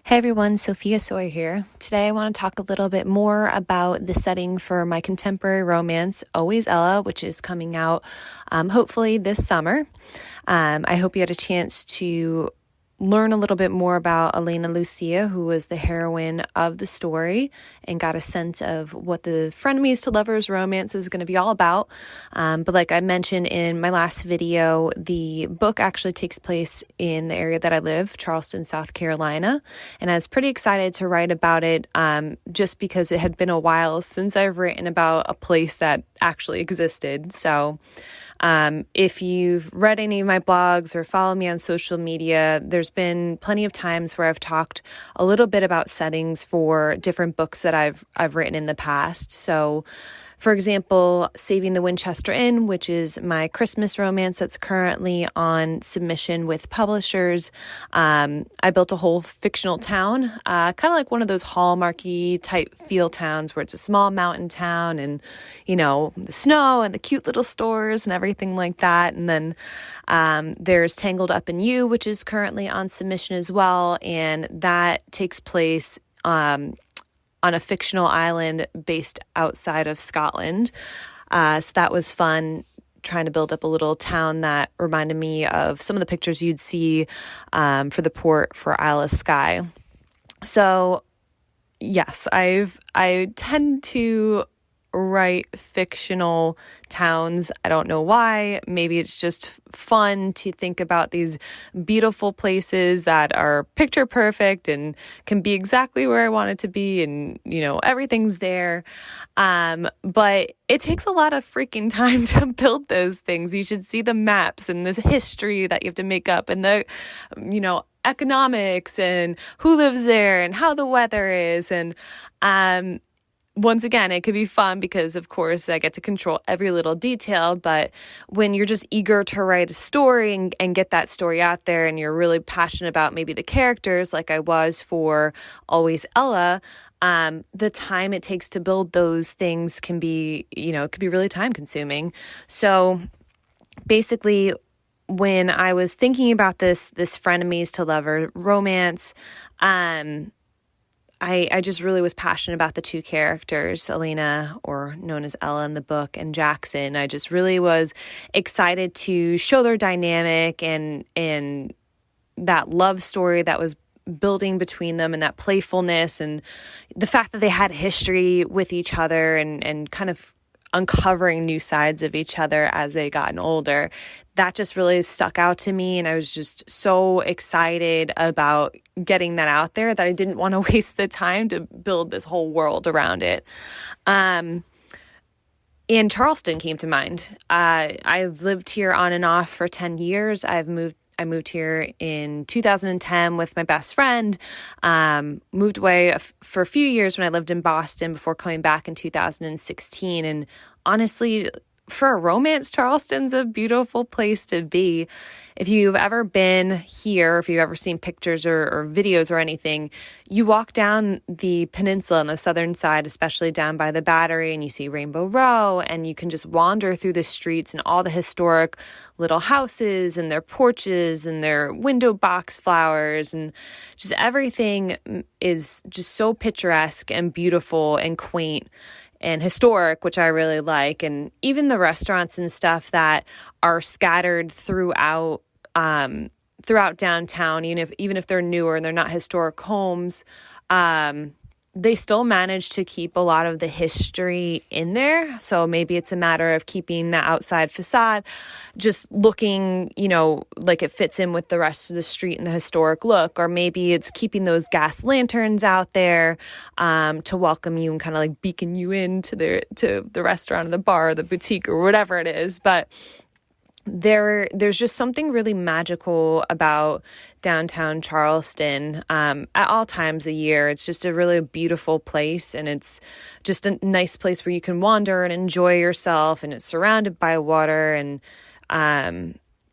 Hey everyone, Sofia Sawyer here. Today I want to talk a little bit more about the setting for my contemporary romance, Always Ella, which is coming out hopefully this summer. I hope you had a chance to learn a little bit more about Elena Lucia, who was the heroine of the story, and got a sense of what the frenemies to lovers romance is going to be all about. But like I mentioned in my last video, the book actually takes place in the area that I live, Charleston, South Carolina. And I was pretty excited to write about it just because it had been a while since I've written about a place that actually existed. So if you've read any of my blogs or follow me on social media, there's been plenty of times where I've talked a little bit about settings for different books that I've written in the past. So, for example, Saving the Winchester Inn, which is my Christmas romance that's currently on submission with publishers. I built a whole fictional town, kind of like one of those Hallmarky type feel towns where it's a small mountain town and, you know, the snow and the cute little stores and everything like that. And then there's Tangled Up in You, which is currently on submission as well. And that takes place on a fictional island based outside of Scotland. So that was fun, trying to build up a little town that reminded me of some of the pictures you'd see for the port for Isle of Skye. So yes, I tend to write fictional towns. I don't know why. Maybe it's just fun to think about these beautiful places that are picture perfect and can be exactly where I want it to be, and you know, everything's there. But it takes a lot of freaking time to build those things. You should see the maps and the history that you have to make up, and the, you know, economics and who lives there and how the weather is. And once again, it could be fun because, of course, I get to control every little detail. But when you're just eager to write a story and get that story out there, and you're really passionate about maybe the characters, like I was for Always Ella, the time it takes to build those things can be, you know, it could be really time consuming. So basically, when I was thinking about this frenemies to lover romance, I just really was passionate about the two characters, Elena, or known as Ella in the book, and Jackson. I just really was excited to show their dynamic and that love story that was building between them, and that playfulness, and the fact that they had history with each other, and kind of uncovering new sides of each other as they gotten older. That just really stuck out to me, and I was just so excited about getting that out there that I didn't want to waste the time to build this whole world around it. And Charleston came to mind. I've lived here on and off for 10 years. I moved here in 2010 with my best friend, moved away for a few years when I lived in Boston before coming back in 2016. And honestly, for a romance, Charleston's a beautiful place to be. If you've ever been here, if you've ever seen pictures or videos or anything, you walk down the peninsula on the southern side, especially down by the Battery, and you see Rainbow Row, and you can just wander through the streets and all the historic little houses and their porches and their window box flowers, and just everything is just so picturesque and beautiful and quaint and historic, which I really like. And even the restaurants and stuff that are scattered throughout downtown, even if they're newer and they're not historic homes, they still manage to keep a lot of the history in there. So maybe it's a matter of keeping the outside facade just looking, you know, like it fits in with the rest of the street and the historic look. Or maybe it's keeping those gas lanterns out there to welcome you and kind of like beacon you into the restaurant or the bar or the boutique or whatever it is. But there's just something really magical about downtown Charleston at all times of year. It's just a really beautiful place, and it's just a nice place where you can wander and enjoy yourself, and it's surrounded by water, and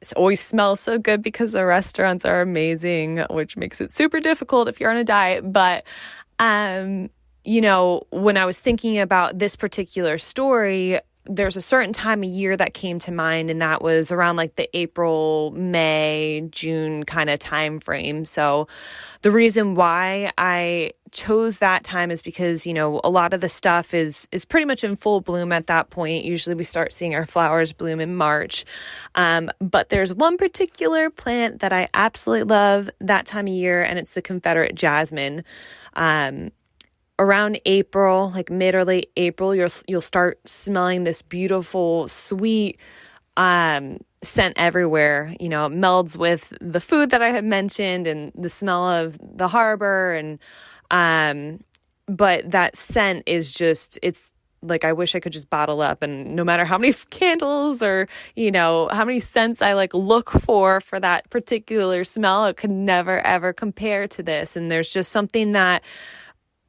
it always smells so good because the restaurants are amazing, which makes it super difficult if you're on a diet. But you know, when I was thinking about this particular story, there's a certain time of year that came to mind, and that was around like the April, May, June kind of time frame. So the reason why I chose that time is because, a lot of the stuff is pretty much in full bloom at that point. Usually we start seeing our flowers bloom in March. But there's one particular plant that I absolutely love that time of year, and it's the Confederate jasmine. Around April, like mid or late April, you'll start smelling this beautiful, sweet scent everywhere. It melds with the food that I had mentioned and the smell of the harbor, and but that scent is just, it's like, I wish I could just bottle up, and no matter how many candles or, how many scents I look for that particular smell, it could never ever compare to this. And there's just something that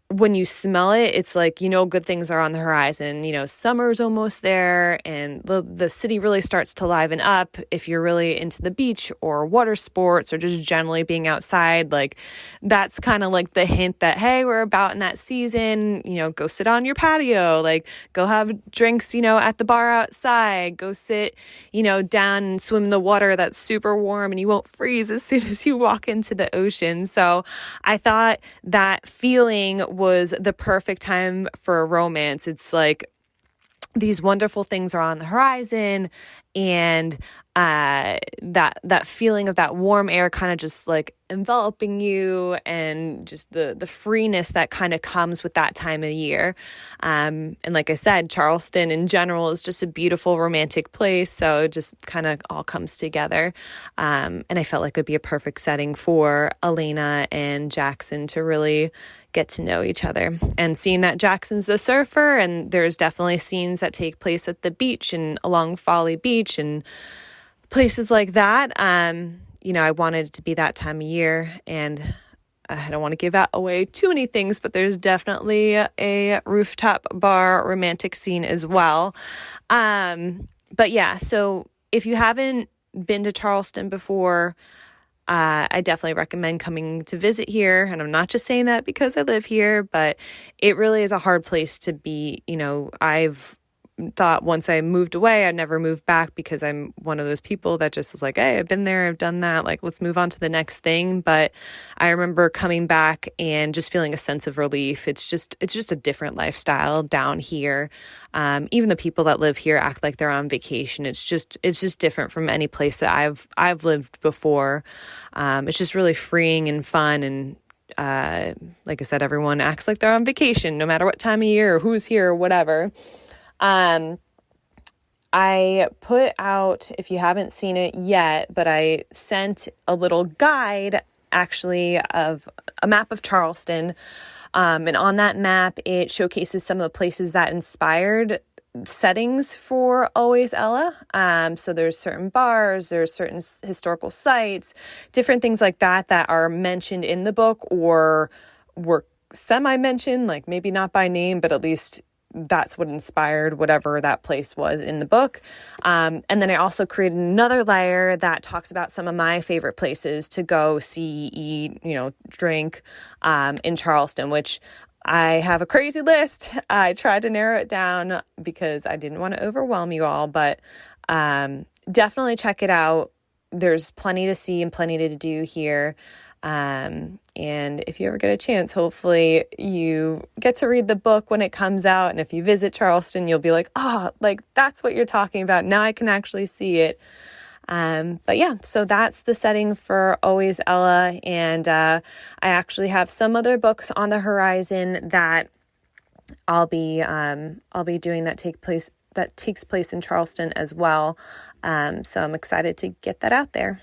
when you smell it, it's like, good things are on the horizon. Summer's almost there, and the city really starts to liven up. If you're really into the beach or water sports or just generally being outside, that's kind of like the hint that, hey, we're about in that season. Go sit on your patio, go have drinks, at the bar outside, go sit, down and swim in the water that's super warm and you won't freeze as soon as you walk into the ocean. So I thought that feeling was the perfect time for a romance. It's like these wonderful things are on the horizon, and that feeling of that warm air kind of just enveloping you, and just the freeness that kind of comes with that time of year. And like I said, Charleston in general is just a beautiful romantic place, so it just kind of all comes together. And I felt like it would be a perfect setting for Elena and Jackson to really get to know each other. And seeing that Jackson's a surfer, and there's definitely scenes that take place at the beach and along Folly Beach and places like that. I wanted it to be that time of year, and I don't want to give away too many things, but there's definitely a rooftop bar romantic scene as well. But yeah, so if you haven't been to Charleston before, I definitely recommend coming to visit here. And I'm not just saying that because I live here, but it really is a hard place to be. I've thought once I moved away, I'd never move back, because I'm one of those people that just is like, hey, I've been there, I've done that, let's move on to the next thing. But I remember coming back and just feeling a sense of relief. It's just a different lifestyle down here. Even the people that live here act like they're on vacation. It's just different from any place that I've lived before. It's just really freeing and fun, and like I said, everyone acts like they're on vacation, no matter what time of year or who's here or whatever. I put out, if you haven't seen it yet, but I sent a little guide actually of a map of Charleston. And on that map, it showcases some of the places that inspired settings for Always Ella. So there's certain bars, there's certain historical sites, different things like that are mentioned in the book or were semi-mentioned, maybe not by name, but at least that's what inspired whatever that place was in the book. And then I also created another layer that talks about some of my favorite places to go see, eat, drink, in Charleston, which I have a crazy list. I tried to narrow it down because I didn't want to overwhelm you all, but, definitely check it out. There's plenty to see and plenty to do here. And if you ever get a chance, hopefully you get to read the book when it comes out. And if you visit Charleston, you'll be like, that's what you're talking about. Now I can actually see it. But yeah, so that's the setting for Always Ella. And, I actually have some other books on the horizon that I'll be doing that takes place in Charleston as well. So I'm excited to get that out there.